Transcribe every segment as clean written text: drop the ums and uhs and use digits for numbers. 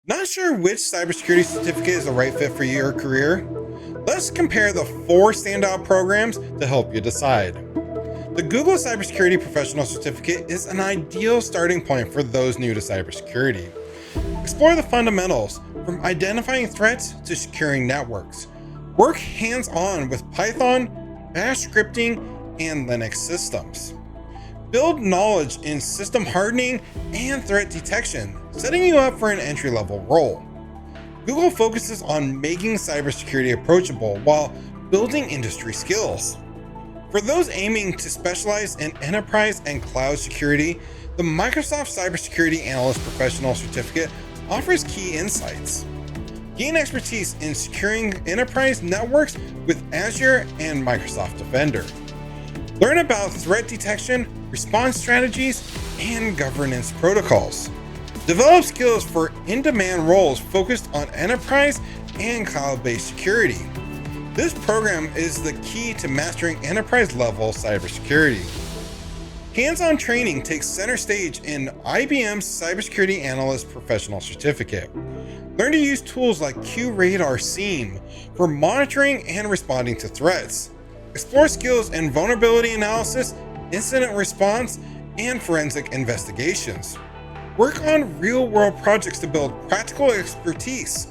Not sure which cybersecurity certificate is the right fit for your career? Let's compare the 4 standout programs to help you decide. The Google Cybersecurity Professional Certificate is an ideal starting point for those new to cybersecurity. Explore the fundamentals, from identifying threats to securing networks. Work hands-on with Python, Bash scripting, and Linux systems. Build knowledge in system hardening and threat detection, setting you up for an entry-level role. Google focuses on making cybersecurity approachable while building industry skills. For those aiming to specialize in enterprise and cloud security, the Microsoft Cybersecurity Analyst Professional Certificate offers key insights. Gain expertise in securing enterprise networks with Azure and Microsoft Defender. Learn about threat detection, response strategies, and governance protocols. Develop skills for in-demand roles focused on enterprise and cloud-based security. This program is the key to mastering enterprise-level cybersecurity. Hands-on training takes center stage in IBM's Cybersecurity Analyst Professional Certificate. Learn to use tools like QRadar SIEM for monitoring and responding to threats. Explore skills in vulnerability analysis, incident response, and forensic investigations. Work on real-world projects to build practical expertise.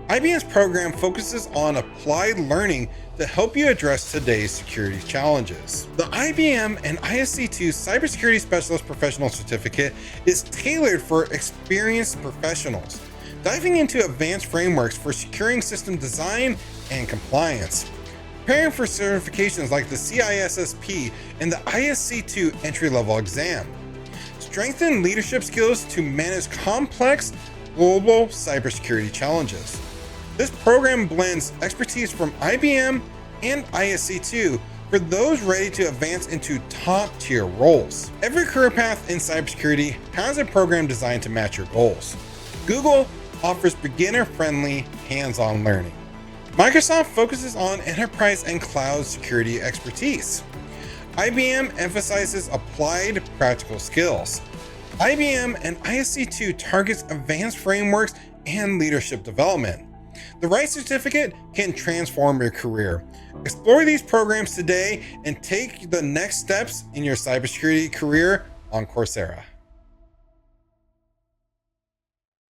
IBM's program focuses on applied learning to help you address today's security challenges. The IBM and ISC2 Cybersecurity Specialist Professional Certificate is tailored for experienced professionals, diving into advanced frameworks for securing system design and compliance. Preparing for certifications like the CISSP and the ISC2 entry-level exam. Strengthen leadership skills to manage complex global cybersecurity challenges. This program blends expertise from IBM and ISC2 for those ready to advance into top-tier roles. Every career path in cybersecurity has a program designed to match your goals. Google offers beginner-friendly, hands-on learning. Microsoft focuses on enterprise and cloud security expertise. IBM emphasizes applied practical skills. IBM and ISC2 targets advanced frameworks and leadership development. The right certificate can transform your career. Explore these programs today and take the next steps in your cybersecurity career on Coursera.